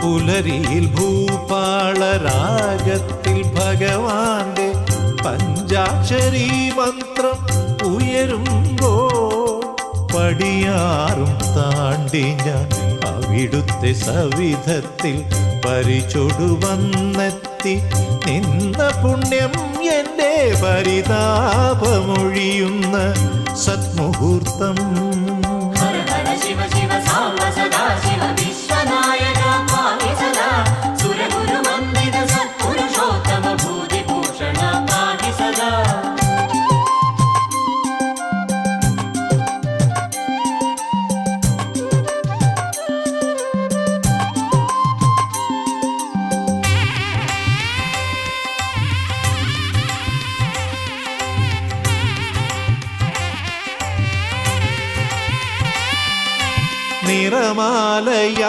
പുലരിയിൽ ഭൂപാളരാഗത്തിൽ ഭഗവാന്റെ പഞ്ചാക്ഷരി മന്ത്രം ഉയരുമ്പോൾ പടിയാറും താണ്ടി ഞാൻ അവിടുത്തെ സവിധത്തിൽ പരിചൊടുവന്നെത്തി നിന്ന പുണ്യം എൻ്റെ പരിതാപമൊഴിയുന്ന സത്മുഹൂർത്തം. നിറമാലയ